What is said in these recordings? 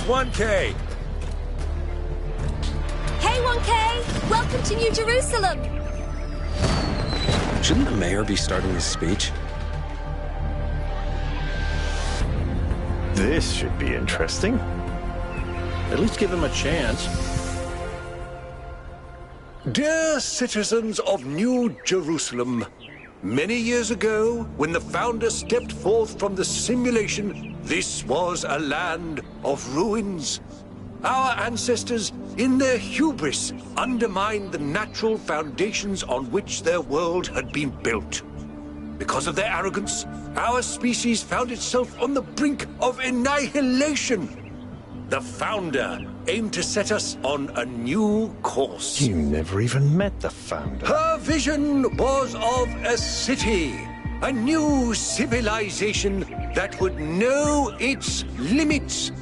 1K. Hey, 1K! Welcome to New Jerusalem! Shouldn't the mayor be starting his speech? This should be interesting. At least give him a chance. Dear citizens of New Jerusalem, many years ago, when the founder stepped forth from the simulation, this was a land of ruins. Our ancestors, in their hubris, undermined the natural foundations on which their world had been built. Because of their arrogance, our species found itself on the brink of annihilation. The founder aimed to set us on a new course. You never even met the founder. Her vision was of a city, a new civilization that would know its limits.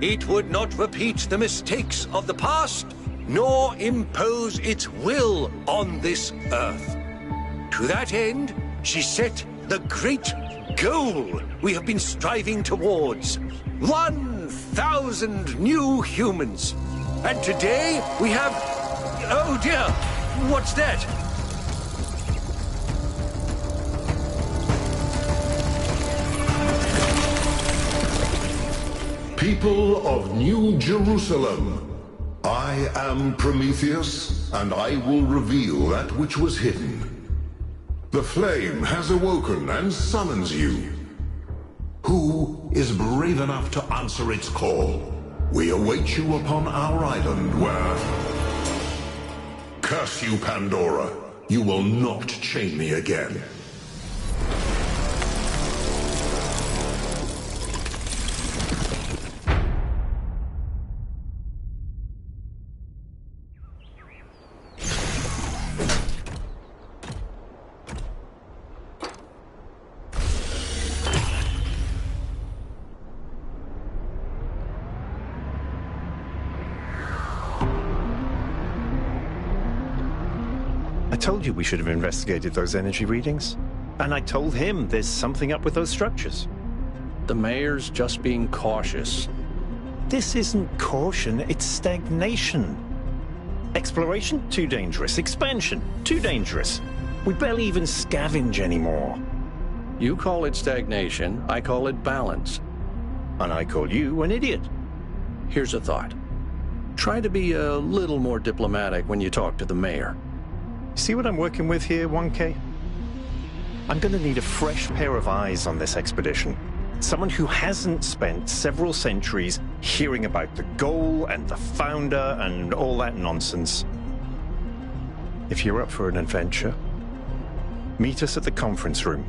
It would not repeat the mistakes of the past, nor impose its will on this earth. To that end, she set the great goal we have been striving towards. 1,000 new humans. And today we have... Oh dear, what's that? People of New Jerusalem, I am Prometheus, and I will reveal that which was hidden. The flame has awoken and summons you. Who is brave enough to answer its call? We await you upon our island where... Curse you, Pandora. You will not chain me again. I told you we should have investigated those energy readings. And I told him there's something up with those structures. The mayor's just being cautious. This isn't caution, it's stagnation. Exploration? Too dangerous. Expansion? Too dangerous. We barely even scavenge anymore. You call it stagnation, I call it balance. And I call you an idiot. Here's a thought. Try to be a little more diplomatic when you talk to the mayor. See what I'm working with here, 1K? I'm going to need a fresh pair of eyes on this expedition. Someone who hasn't spent several centuries hearing about the goal and the founder and all that nonsense. If you're up for an adventure, meet us at the conference room.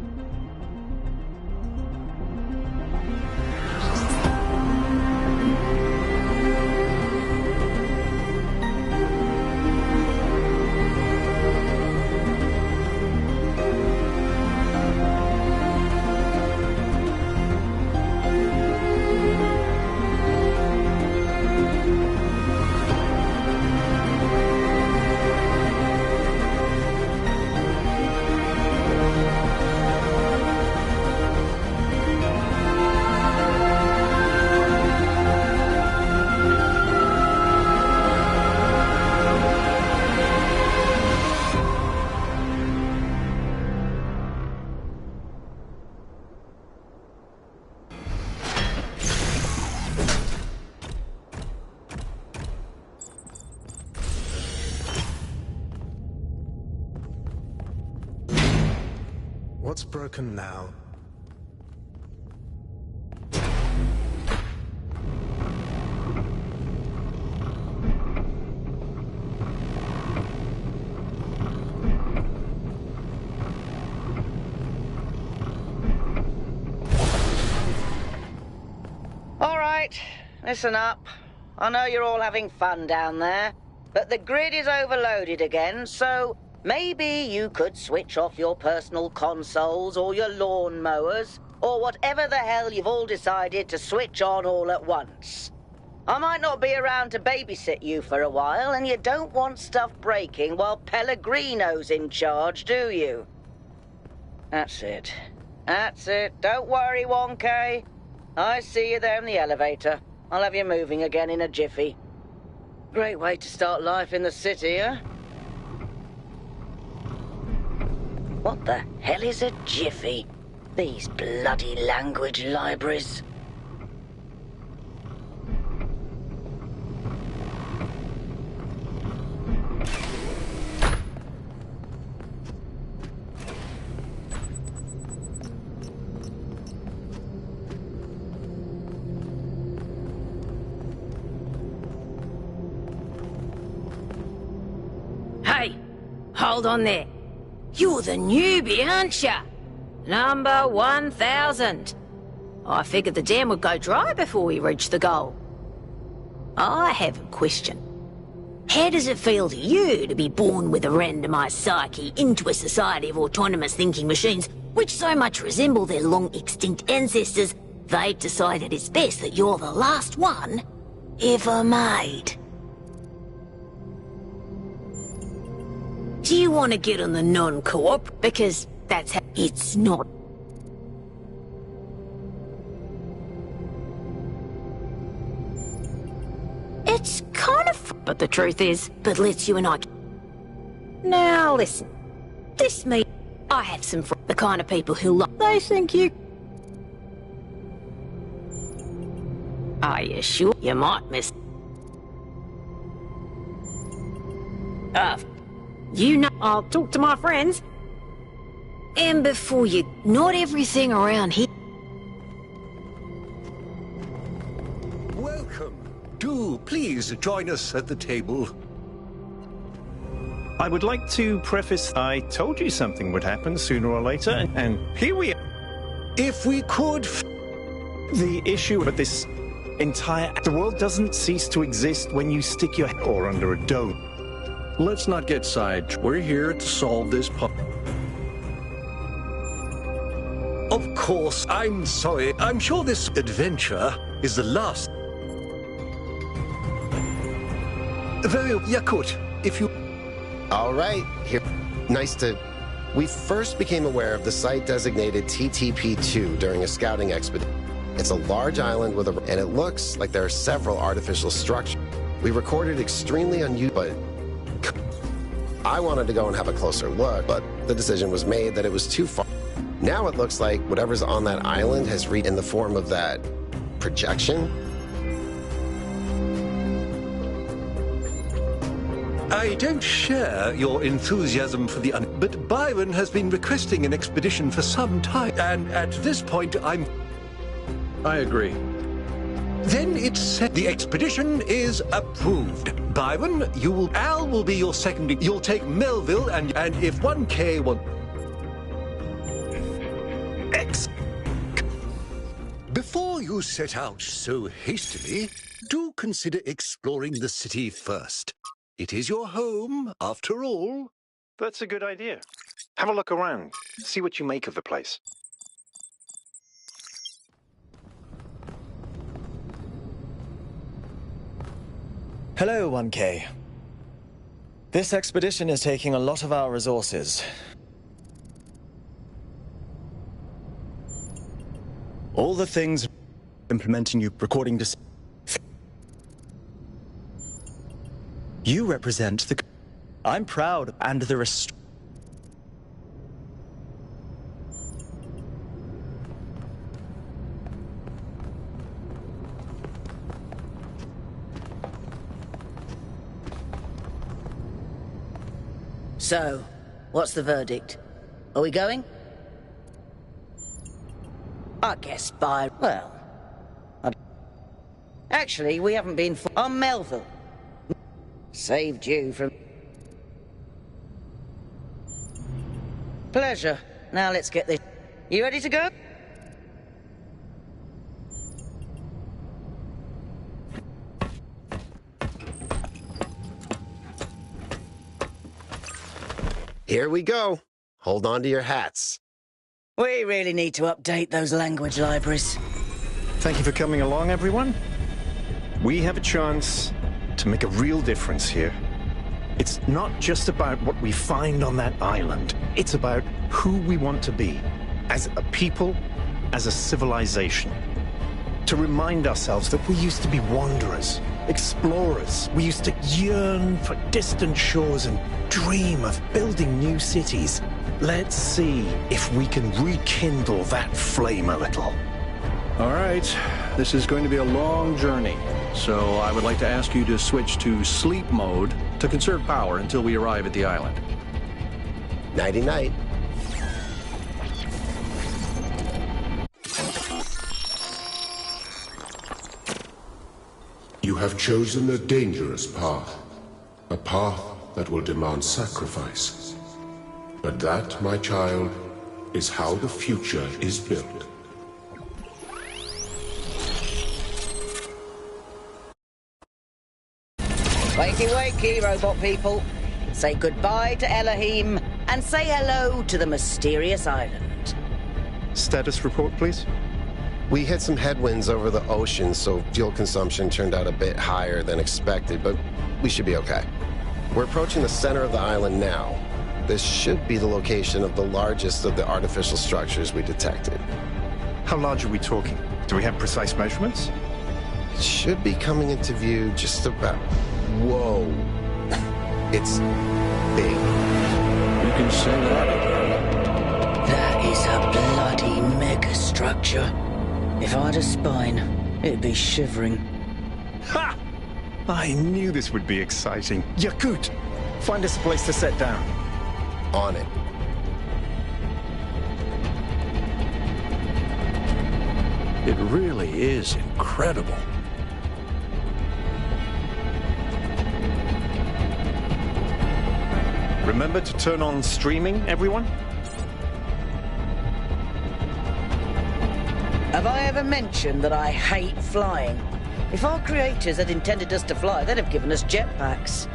What's broken now? All right, listen up. I know you're all having fun down there, but the grid is overloaded again, so maybe you could switch off your personal consoles or your lawn mowers, or whatever the hell you've all decided to switch on all at once. I might not be around to babysit you for a while, and you don't want stuff breaking while Pellegrino's in charge, do you? That's it. That's it. Don't worry, 1K. I see you there in the elevator. I'll have you moving again in a jiffy. Great way to start life in the city, huh? What the hell is a jiffy? These bloody language libraries. Hey, hold on there. You're the newbie, aren't ya? Number 1000. I figured the dam would go dry before we reach the goal. I have a question. How does it feel to you to be born with a randomized psyche into a society of autonomous thinking machines which so much resemble their long-extinct ancestors, they've decided it's best that you're the last one ever made? Do you want to get on the non-co-op? Because that's how it's not. It's kind of... But the truth is, but lets you and I... Now listen. This me... I have some friends, the kind of people who they think you... Are you sure? You might miss... You know, I'll talk to my friends. And before you... Not everything around here... Welcome. Do please join us at the table. I would like to preface, I told you something would happen sooner or later, and here we are. If we could... The issue with this entire... The world doesn't cease to exist when you stick your head or under a dome. Let's not get sidetracked. We're here to solve this Of course, I'm sorry. I'm sure this adventure is the last. Very Yakut, if you... All right, here. Nice to... We first became aware of the site designated TTP-2 during a scouting expedition. It's a large island with a... And it looks like there are several artificial structures. We recorded extremely unusual, but... I wanted to go and have a closer look, but the decision was made that it was too far. Now it looks like whatever's on that island has reached in the form of that... projection? I don't share your enthusiasm for the but Byron has been requesting an expedition for some time, and at this point I agree. Then it's said the expedition is approved. Byron, Al will be your second. You'll take Melville, and if 1K will... Before you set out so hastily, do consider exploring the city first. It is your home, after all. That's a good idea. Have a look around. See what you make of the place. Hello, 1K. This expedition is taking a lot of our resources. All the things implementing you recording this. You represent the... I'm proud and the rest... So, what's the verdict? Are we going? I guess by... well... Actually, we haven't been... on Melville. Saved you from... Pleasure. Now let's get this... You ready to go? Here we go. Hold on to your hats. We really need to update those language libraries. Thank you for coming along, everyone. We have a chance to make a real difference here. It's not just about what we find on that island. It's about who we want to be, as a people, as a civilization. To remind ourselves that we used to be wanderers, explorers. We used to yearn for distant shores and dream of building new cities. Let's see if we can rekindle that flame a little. All right, this is going to be a long journey, so I would like to ask you to switch to sleep mode to conserve power until we arrive at the island. Nighty-night. You have chosen a dangerous path. A path that will demand sacrifice. But that, my child, is how the future is built. Wakey, wakey, robot people. Say goodbye to Elohim and say hello to the mysterious island. Status report, please. We hit some headwinds over the ocean, so fuel consumption turned out a bit higher than expected, but we should be okay. We're approaching the center of the island now. This should be the location of the largest of the artificial structures we detected. How large are we talking? Do we have precise measurements? It should be coming into view just about... Whoa. It's big. You can say that again. That is a bloody megastructure. If I had a spine, it'd be shivering. Ha! I knew this would be exciting. Yakut, find us a place to set down. On it. It really is incredible. Remember to turn on streaming, everyone? Have I ever mentioned that I hate flying? If our creators had intended us to fly, they'd have given us jetpacks.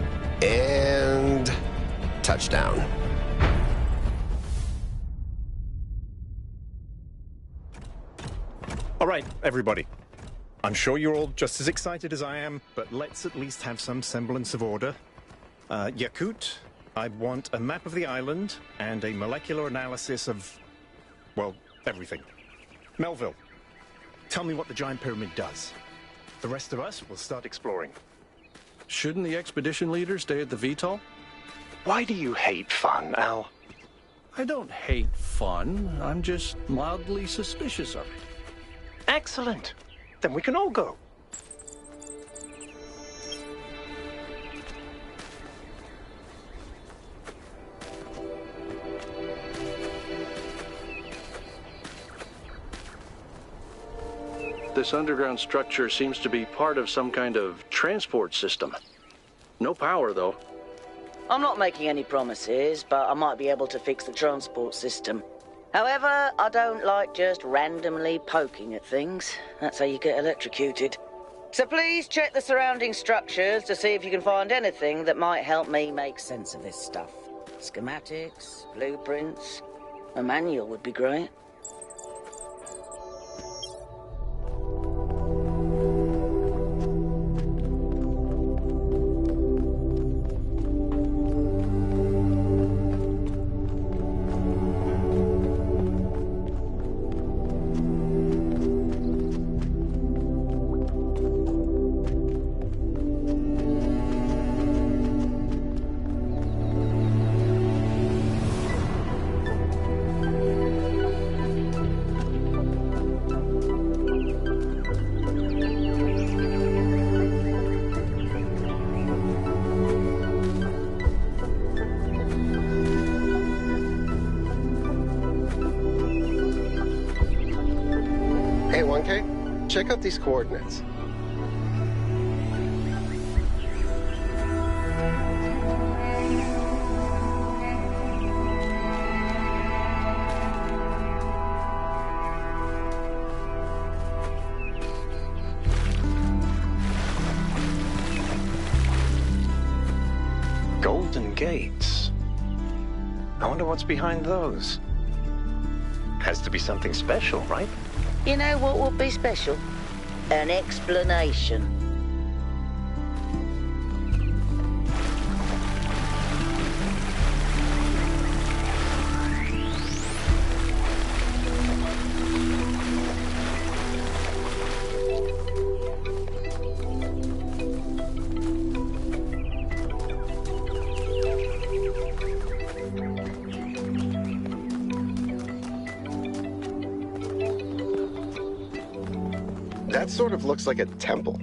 And... touchdown. All right, everybody. I'm sure you're all just as excited as I am, but let's at least have some semblance of order. Yakut, I want a map of the island and a molecular analysis of, well, everything. Melville, tell me what the giant pyramid does. The rest of us will start exploring. Shouldn't the expedition leader stay at the VTOL? Why do you hate fun, Al? I don't hate fun. I'm just mildly suspicious of it. Excellent. Then we can all go. This underground structure seems to be part of some kind of transport system. No power, though. I'm not making any promises, but I might be able to fix the transport system. However, I don't like just randomly poking at things. That's how you get electrocuted. So please check the surrounding structures to see if you can find anything that might help me make sense of this stuff. Schematics, blueprints, a manual would be great. Hey, 1K, check out these coordinates. Golden gates. I wonder what's behind those. Has to be something special, right? You know what would be special? An explanation. That sort of looks like a temple.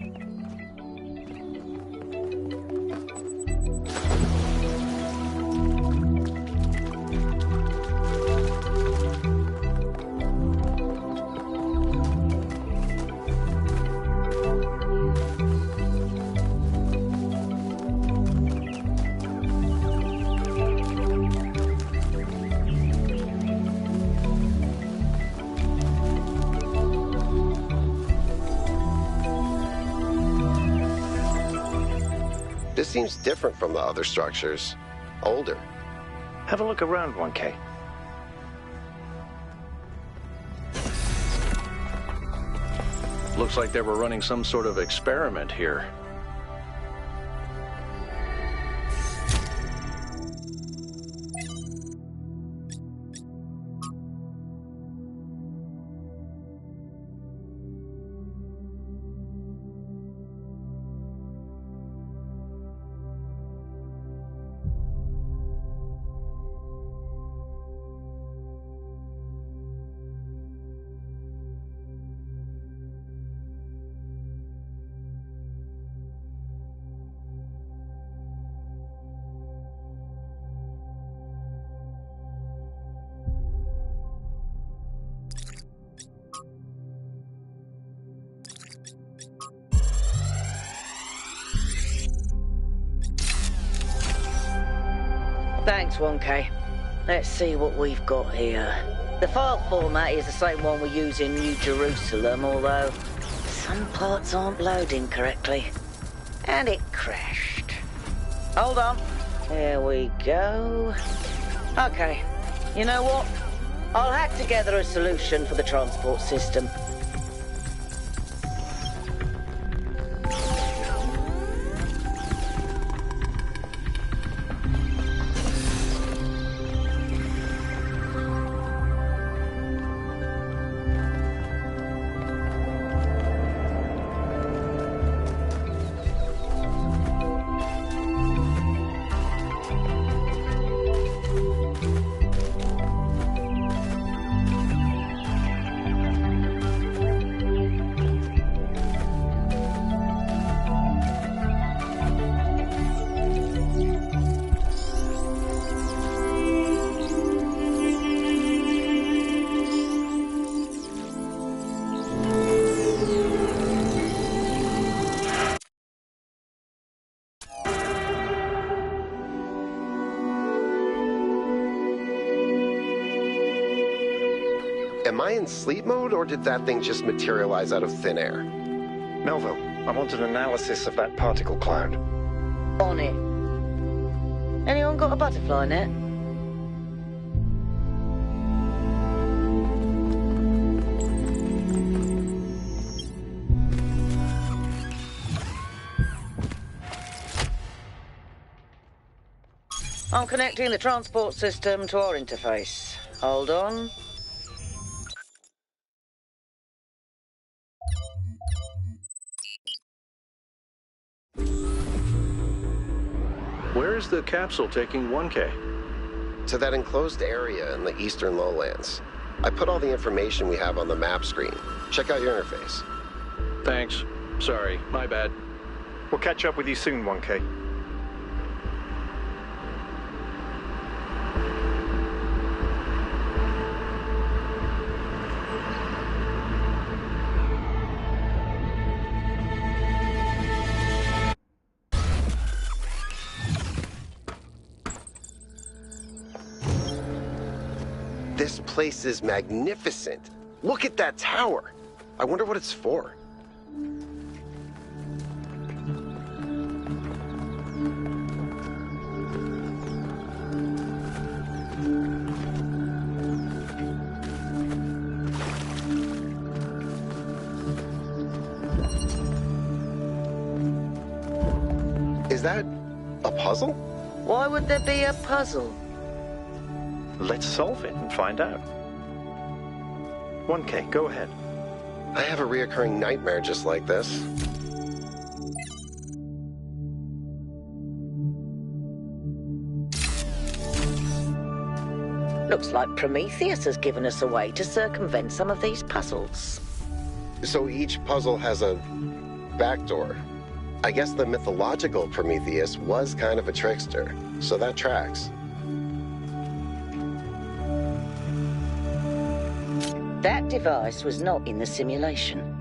This seems different from the other structures. Older. Have a look around, 1K. Looks like they were running some sort of experiment here. Thanks, 1K. Let's see what we've got here. The file format is the same one we use in New Jerusalem, although some parts aren't loading correctly. And it crashed. Hold on. There we go. Okay. You know what? I'll hack together a solution for the transport system. Am I in sleep mode, or did that thing just materialize out of thin air? Melville, I want an analysis of that particle cloud. On it. Anyone got a butterfly net? I'm connecting the transport system to our interface. Hold on. Where is the capsule taking 1K? To that enclosed area in the eastern lowlands. I put all the information we have on the map screen. Check out your interface. Thanks. Sorry, my bad. We'll catch up with you soon, 1K. This place is magnificent. Look at that tower. I wonder what it's for. Is that a puzzle? Why would there be a puzzle? Let's solve it and find out. 1K, go ahead. I have a reoccurring nightmare just like this. Looks like Prometheus has given us a way to circumvent some of these puzzles. So each puzzle has a backdoor. I guess the mythological Prometheus was kind of a trickster, so that tracks. That device was not in the simulation.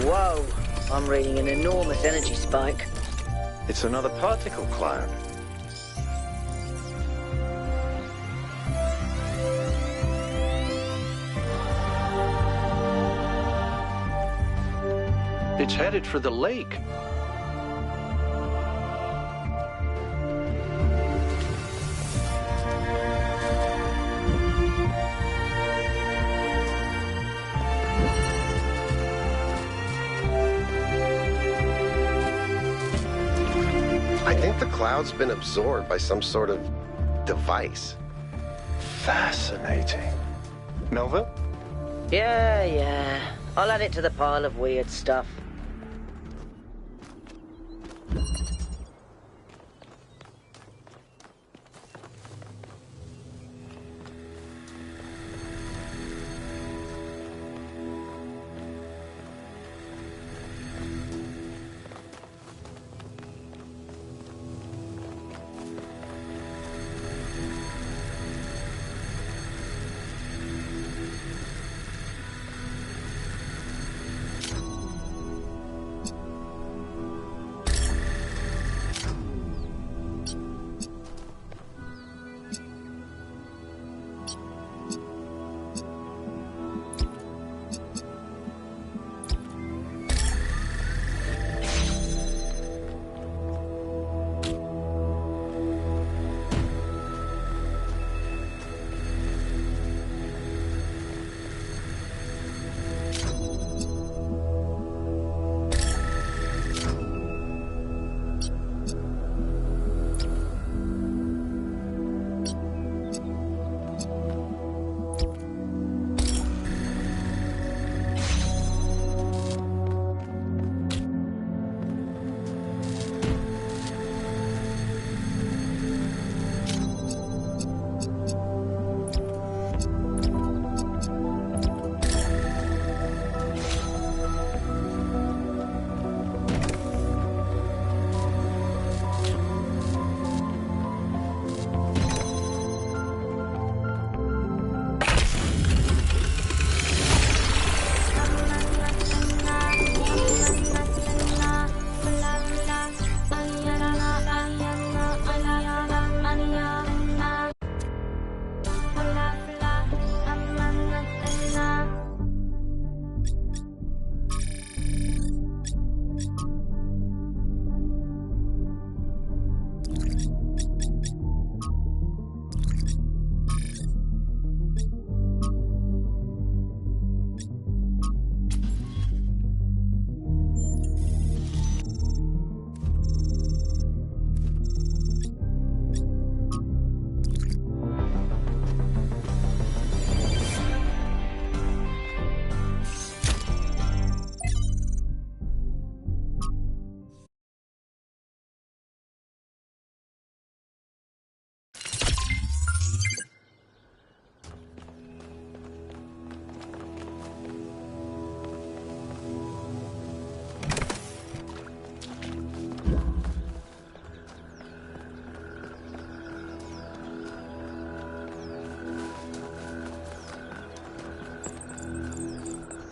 Whoa, I'm reading an enormous energy spike. It's another particle cloud. It's headed for the lake. I think the cloud's been absorbed by some sort of device. Fascinating. Melville? Yeah. I'll add it to the pile of weird stuff.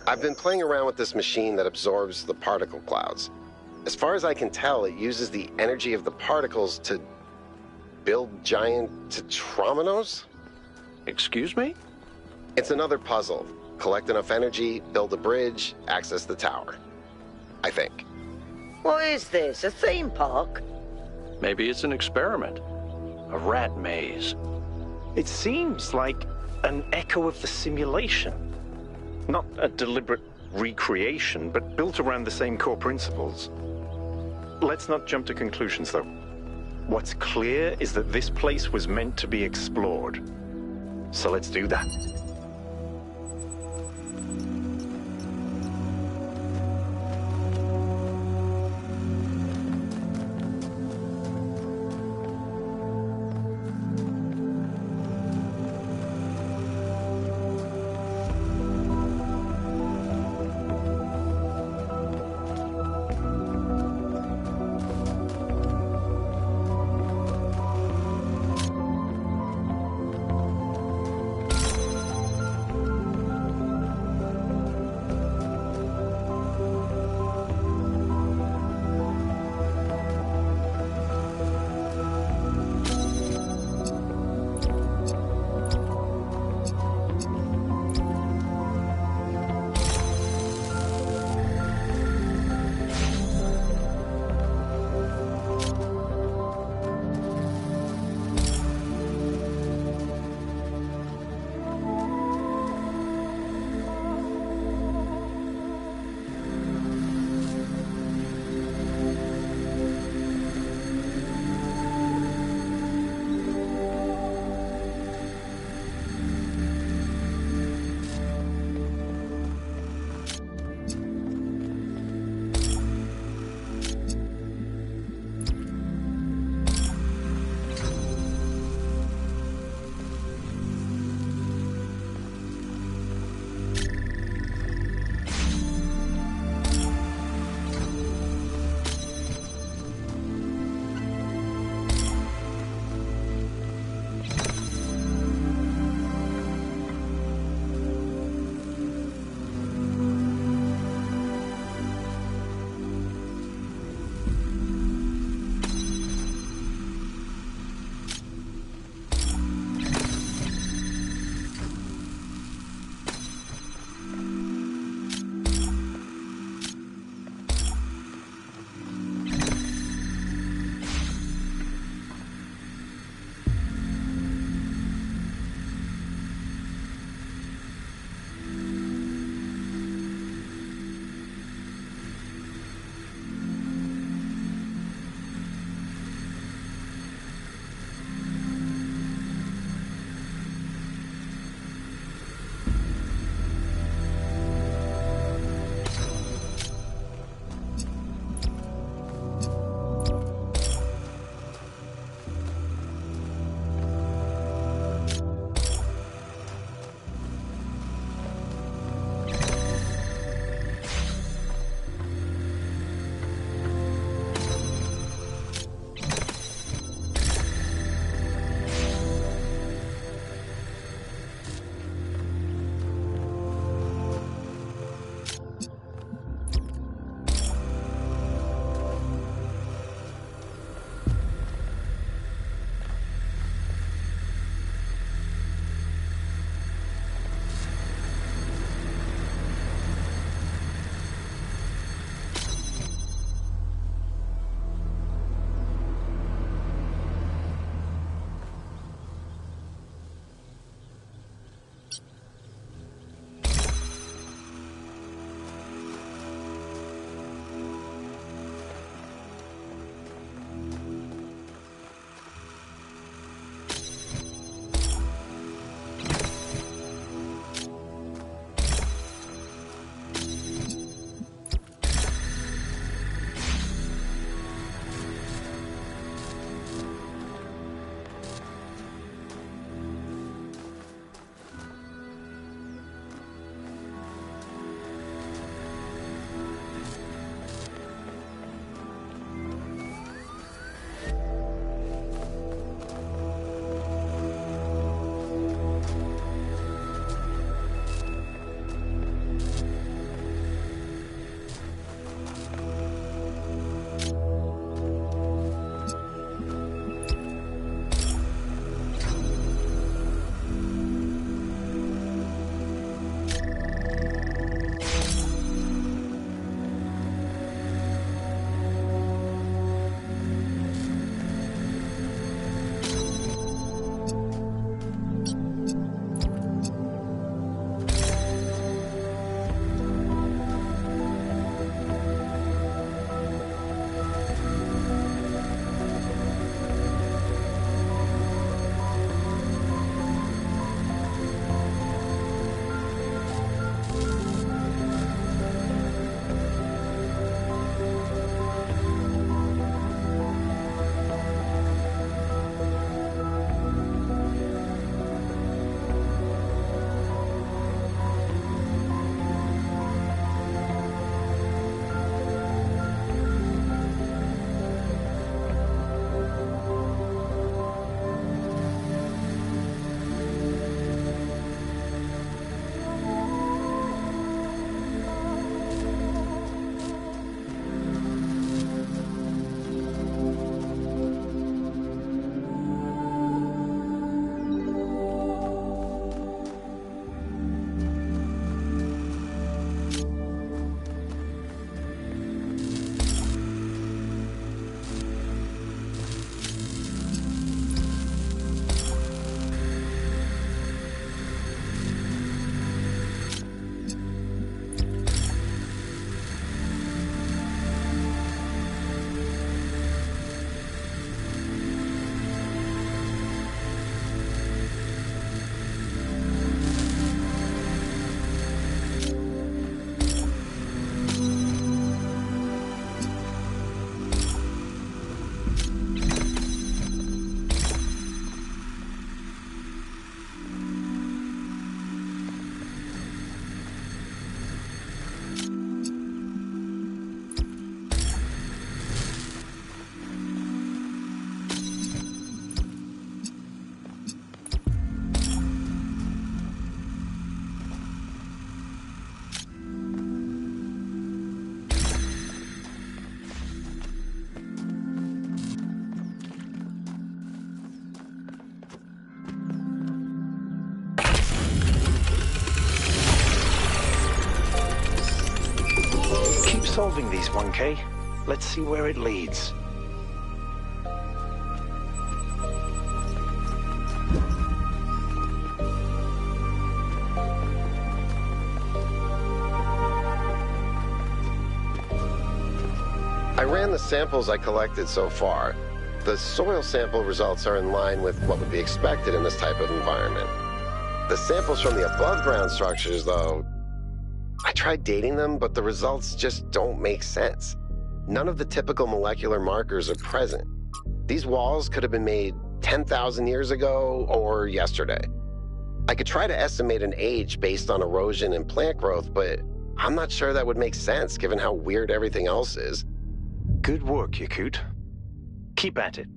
I've been playing around with this machine that absorbs the particle clouds. As far as I can tell, it uses the energy of the particles to build giant tetrominos? Excuse me? It's another puzzle. Collect enough energy, build a bridge, access the tower. I think. What is this, a theme park? Maybe it's an experiment. A rat maze. It seems like an echo of the simulation. Not a deliberate recreation, but built around the same core principles. Let's not jump to conclusions, though. What's clear is that this place was meant to be explored. So let's do that. solving these, 1K. Let's see where it leads. I ran the samples I collected so far. The soil sample results are in line with what would be expected in this type of environment. The samples from the above-ground structures, though, I tried dating them, but the results just don't make sense. None of the typical molecular markers are present. These walls could have been made 10,000 years ago or yesterday. I could try to estimate an age based on erosion and plant growth, but I'm not sure that would make sense given how weird everything else is. Good work, Yakut. Keep at it.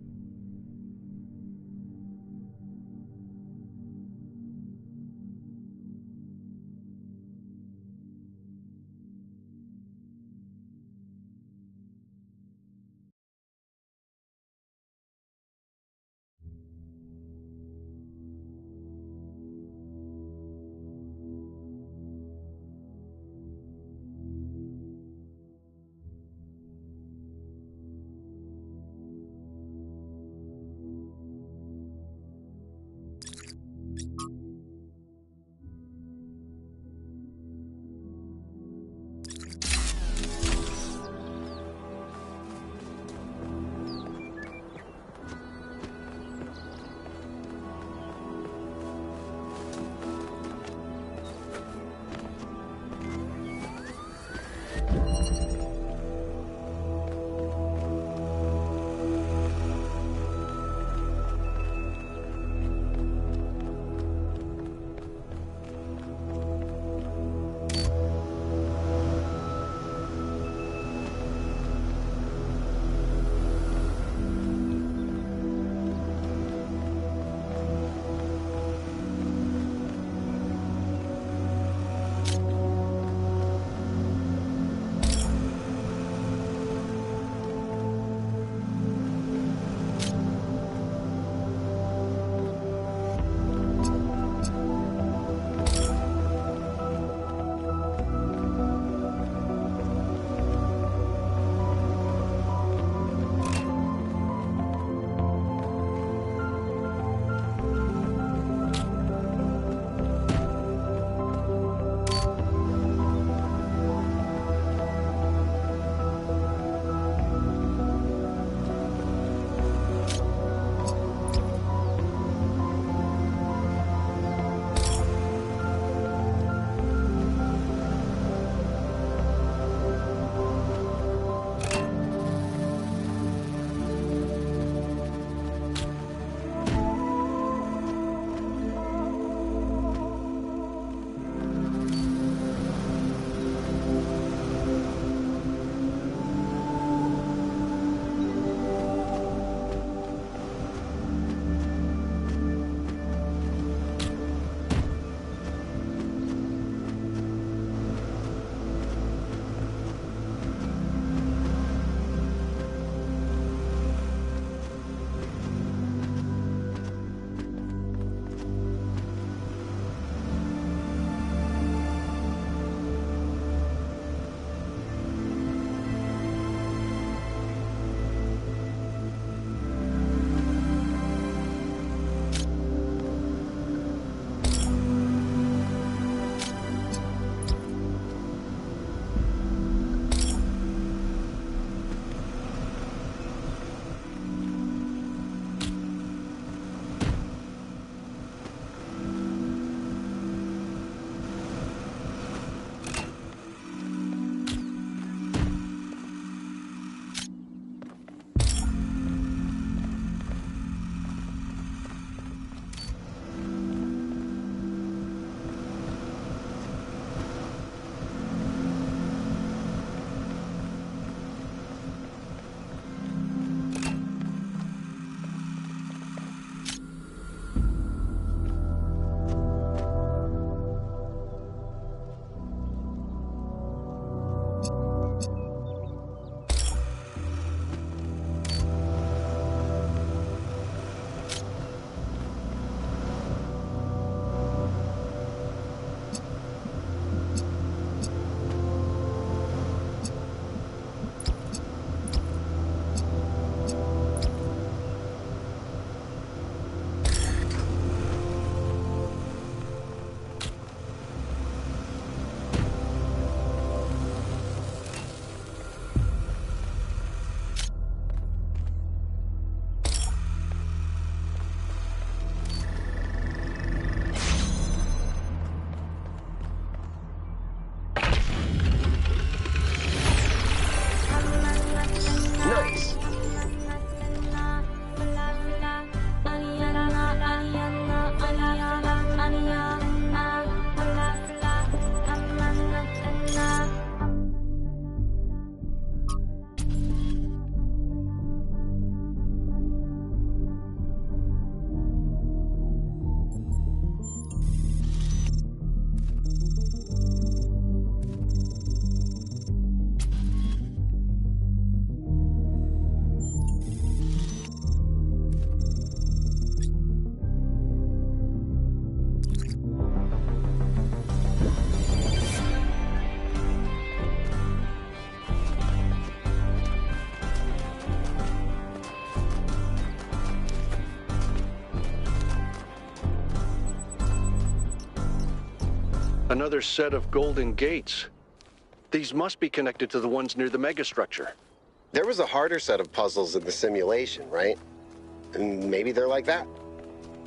Another set of golden gates. These must be connected to the ones near the megastructure. There was a harder set of puzzles in the simulation, right? And maybe they're like that.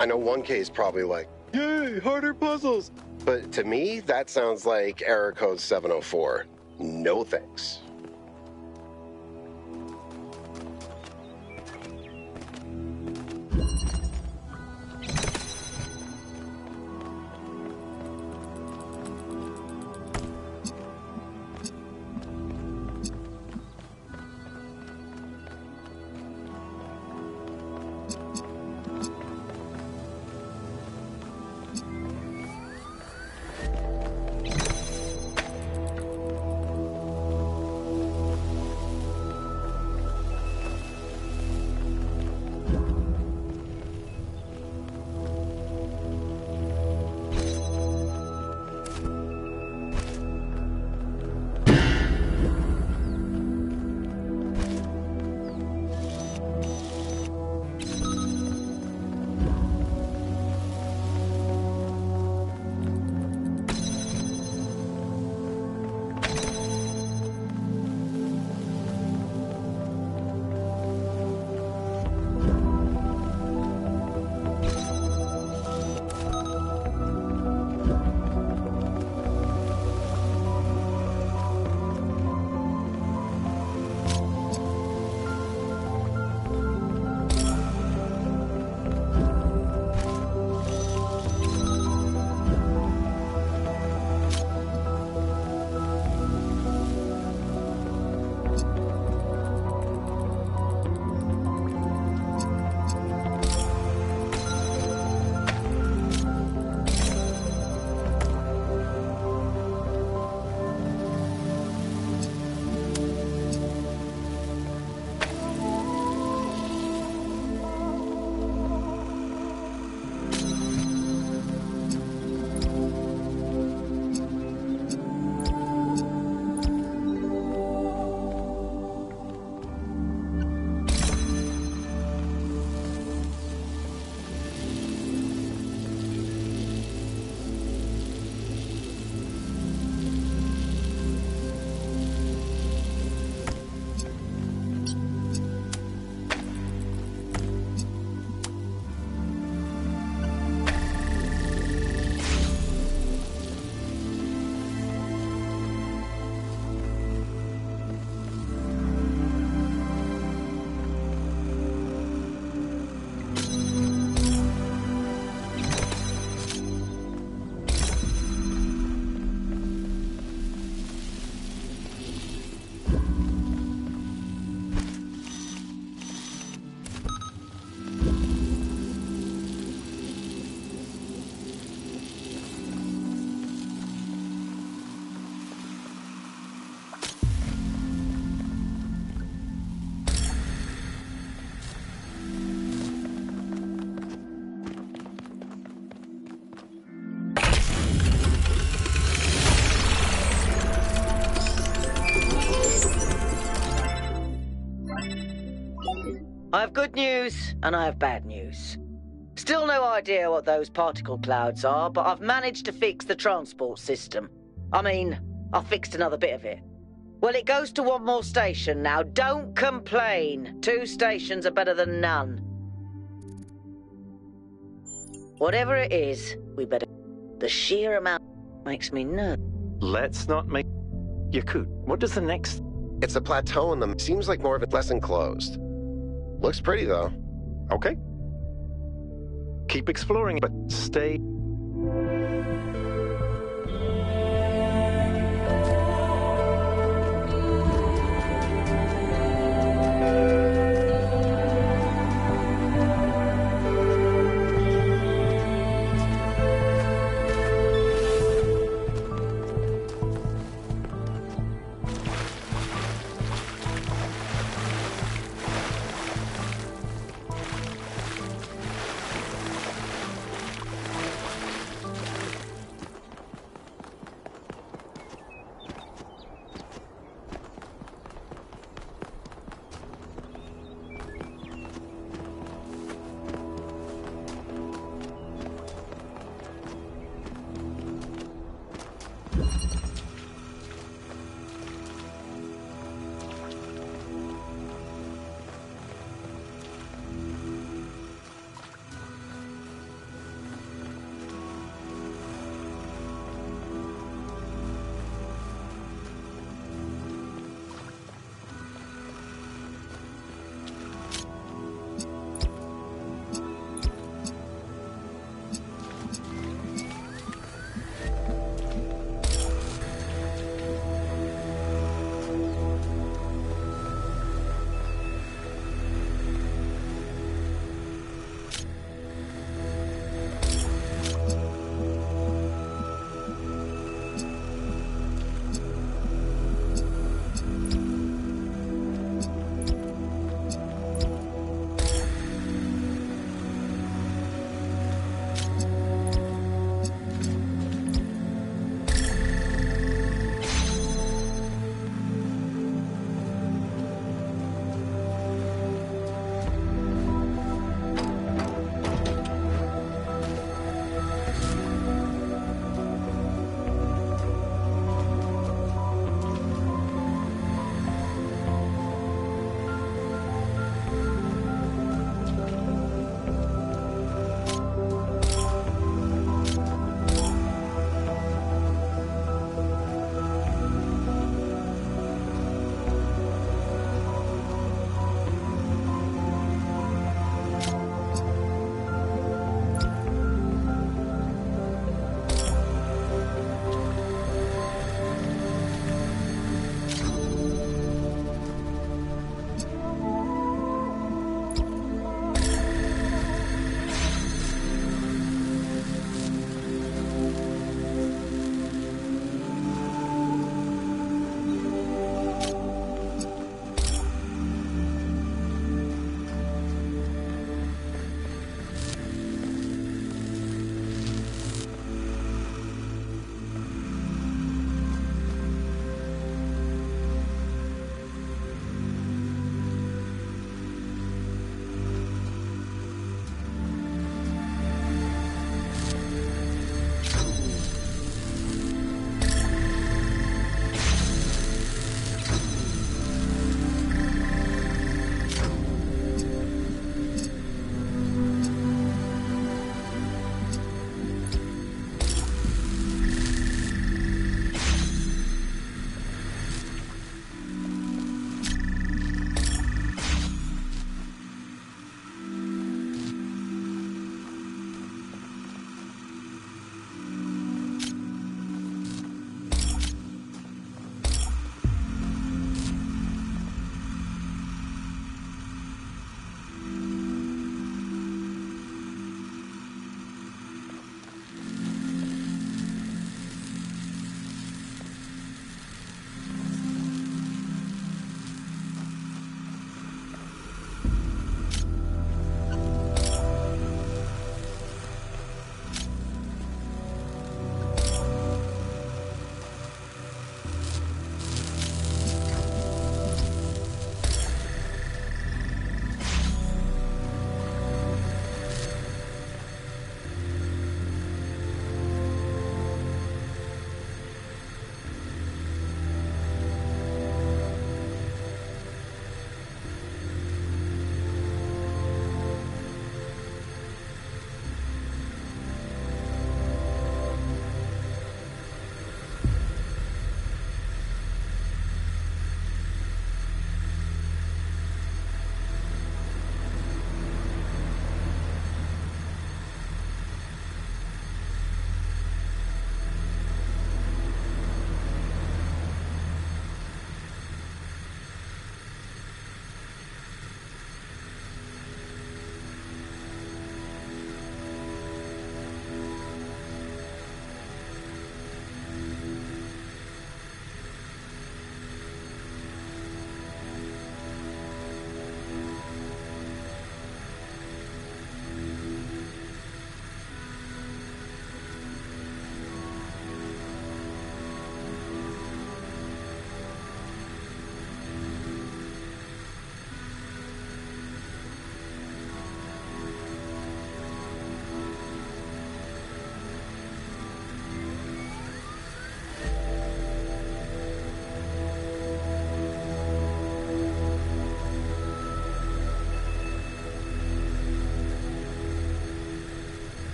I know 1K is probably like, yay, harder puzzles. But to me, that sounds like error code 704. No thanks. I have good news, and I have bad news. Still no idea what those particle clouds are, but I've managed to fix the transport system. I mean, I fixed another bit of it. Well, it goes to one more station now. Don't complain. 2 stations are better than none. Whatever it is, we better... The sheer amount makes me nervous. Let's not make... Yakut, what does the next... It's a plateau in them. Seems like more of a less enclosed. Looks pretty, though. Okay. Keep exploring, but stay...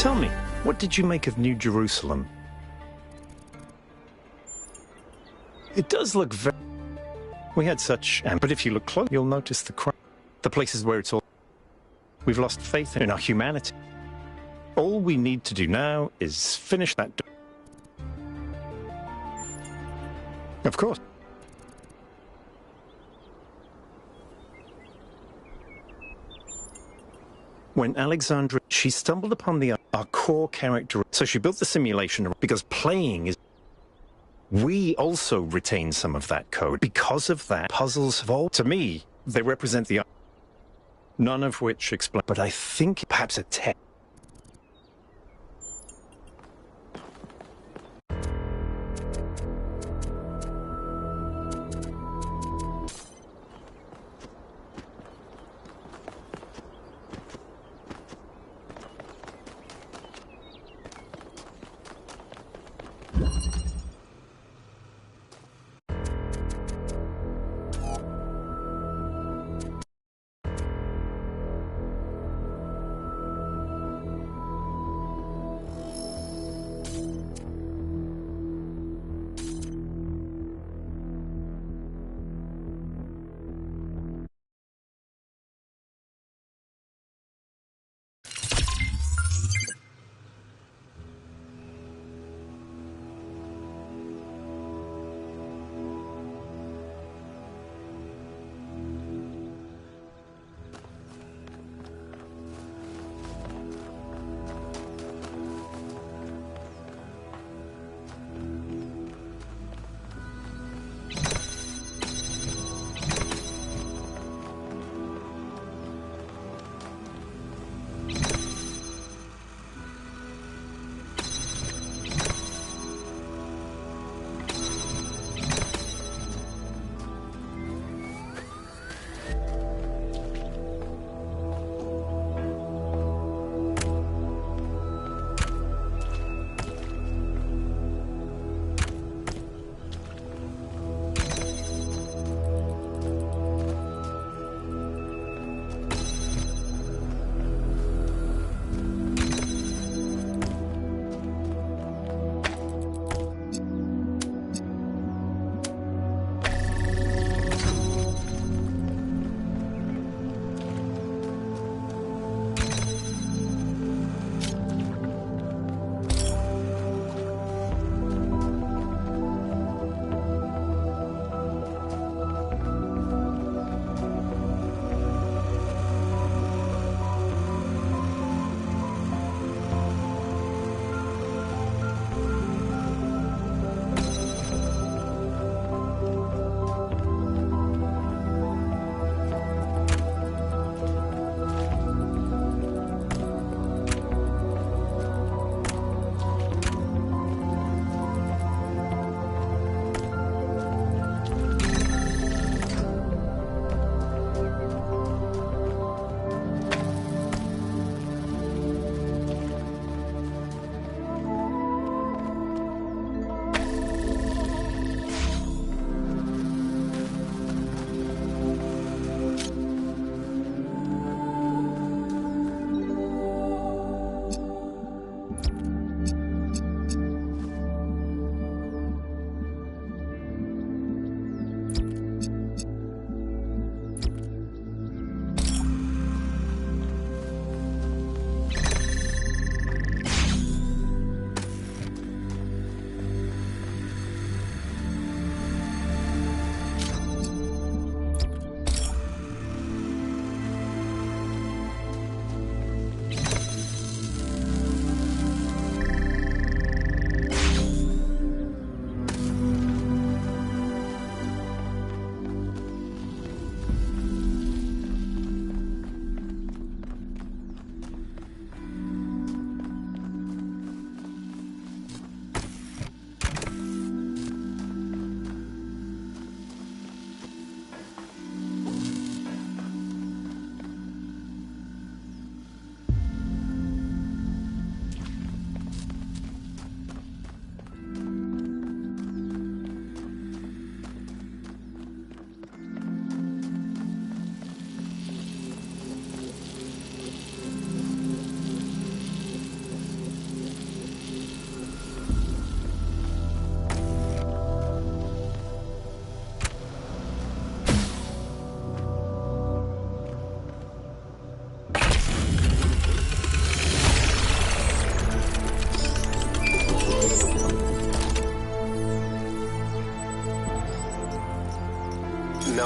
Tell me, what did you make of New Jerusalem? It does look very... We had such... But if you look close, you'll notice the crowd. The places where it's all... We've lost faith in our humanity. All we need to do now is finish that... Of course. When Alexandra... She stumbled upon our core character... So she built the simulation because playing is... We also retain some of that code. Because of that, puzzles have all... To me, they represent the... None of which explain... But I think perhaps a tech...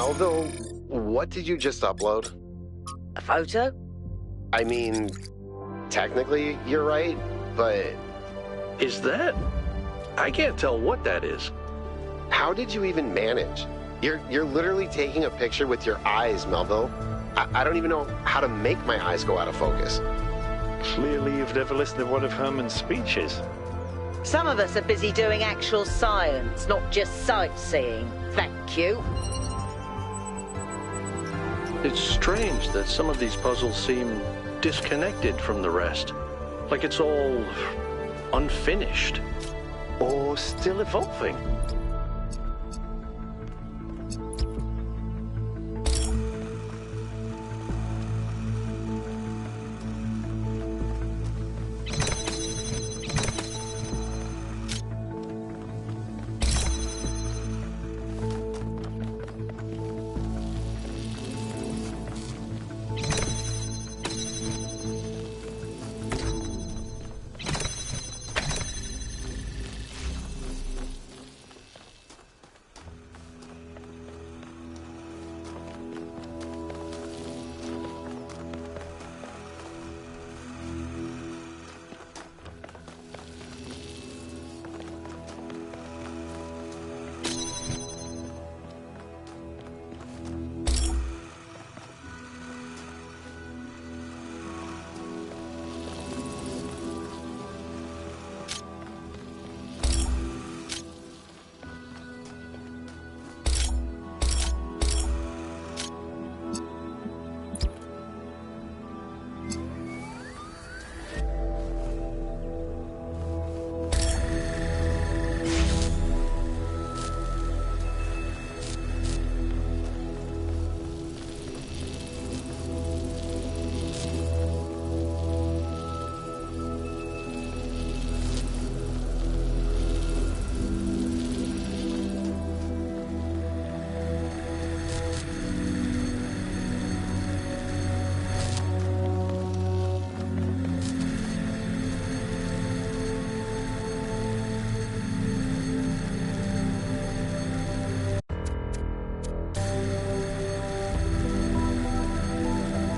Melville, what did you just upload? A photo? I mean, technically you're right, but... Is that? I can't tell what that is. How did you even manage? You're literally taking a picture with your eyes, Melville. I don't even know how to make my eyes go out of focus. Clearly you've never listened to one of Herman's speeches. Some of us are busy doing actual science, not just sightseeing. Thank you. It's strange that some of these puzzles seem disconnected from the rest. Like it's all unfinished. Or still evolving.